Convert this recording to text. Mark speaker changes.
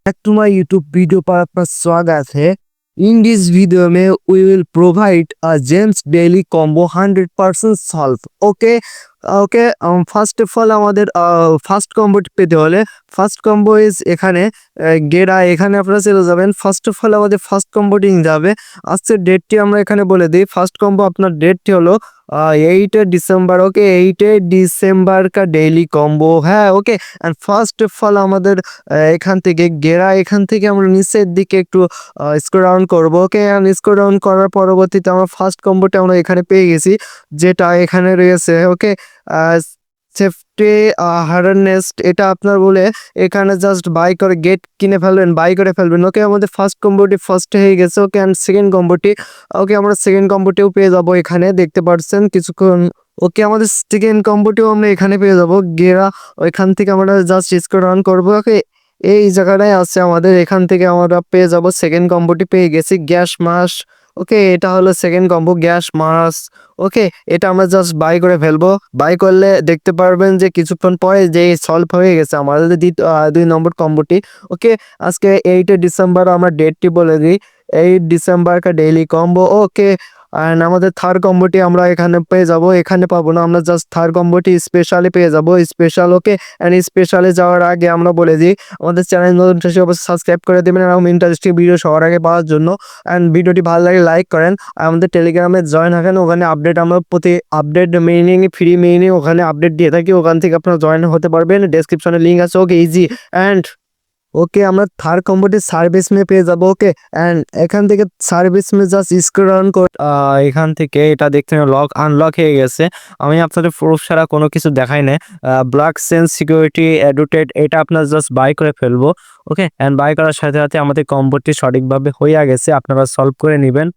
Speaker 1: back to my YouTube video पर आपका स्वागत है। In this video में we will provide a James daily combo 100% solve. Okay, first of all আমাদের first কম্বোটি পেতে হলে ফার্স্ট কম্বো ইজ এখানে গেরা এখানে আপনারা চলে যাবেন। ফার্স্ট অফ অল আমাদের ফার্স্ট কম্বোটি নিতে হবে। আজকের ডেটটি আমরা এখানে বলে দিই। ফার্স্ট কম্বো আপনার ডেটটি হলো 8 ডিসেম্বর। ওকে, 8 ডিসেম্বর का डेली कॉम्बो है। Okay, and first of all আমাদের এখান থেকে গেরা এখান থেকে আমরা নিচের দিকে একটু স্ক্রল ডাউন করব। ওকে, এন্ড স্ক্রল ডাউন করার পরবর্তীতে আমরা ফার্স্ট কম্বোটা আমরা এখানে পেয়ে গেছি, যেটা এখানে রয়েছে। ওকে, সেফটি হার্ডনেস্ট এটা আপনার বলে এখানে জাস্ট বাই করে গেট কিনে ফেলবেন, বাই করে ফেলবেন। ওকে, আমাদের ফার্স্ট কম্বোটি ফার্স্ট হয়ে গেছে। ওকে, অ্যান্ড সেকেন্ড কম্বোটি ওকে আমরা সেকেন্ড কম্বোটিও পেয়ে যাবো এখানে দেখতে পাচ্ছেন কিছুক্ষণ। ওকে, আমাদের সেকেন্ড কম্বোটিও আমরা এখানে পেয়ে যাবো গেরা। ওইখান থেকে আমরা জাস্ট স্ক্রল ডাউন করবো। ওকে, এই জায়গাটায় আছে আমাদের, এখান থেকে আমরা পেয়ে যাব সেকেন্ড কম্বোটি পেয়ে গেছি গ্যাস মাস। ওকে, এটা হলো সেকেন্ড কম্বো গ্যাস মাস। ওকে, এটা আমরা জাস্ট বাই করে ফেলবো। বাই করলে দেখতে পারবেন যে কিছুক্ষণ পরে যে সলভ হয়ে গেছে আমাদের 2 নম্বর কম্বোটি। ওকে, আজকে 8 ডিসেম্বর আমরা ডেটটি বলে দিই, 8 ডিসেম্বর का डेली कॉम्बो। ওকে, অ্যান্ড আমাদের থার্ড কম্বোটি আমরা এখানে পেয়ে যাব, এখানে পাবো না, আমরা জাস্ট থার্ড কম্বোটি স্পেশালি পেয়ে যাব স্পেশাল। ওকে, অ্যান্ড স্পেশালে যাওয়ার আগে আমরা বলে দিই আমাদের চ্যানেল নতুন সে অবশ্যই সাবস্ক্রাইব করে দেবেন এরকম ইন্টারেস্টিং ভিডিও সবার আগে পাওয়ার জন্য। অ্যান্ড ভিডিওটি ভালো লাগে লাইক করেন, আর আমাদের টেলিগ্রামে জয়েন থাকেন, ওখানে আপডেট আমরা প্রতি আপডেট মেইনিং ফ্রি মেইনিং ওখানে আপডেট দিয়ে থাকি, ওখান থেকে আপনারা জয়েন হতে পারবেন, ডেসক্রিপশনে লিঙ্ক আছে। ওকে, ইজি অ্যান্ড ओके, আমরা থার্ড কম্বোটি সার্ভিস মে পেয়ে যাব। ওকে, অ্যান্ড এখান থেকে সার্ভিস মে জাস্ট স্ক্রল ডাউন করে এখান থেকে এটা দেখতে লক আনলক হয়ে গেছে। আমি আপনাদের প্রুফ ছাড়া কোনো কিছু দেখাই না। ব্লক সেন্স সিকিউরিটি অ্যাডোটেড এটা আপনার জাস্ট বাই করে ফেলবো। ওকে, অ্যান্ড বাই করার সাথে সাথে আমাদের কম্বোটি সঠিকভাবে হয়ে গেছে, আপনারা সলভ করে নেবেন।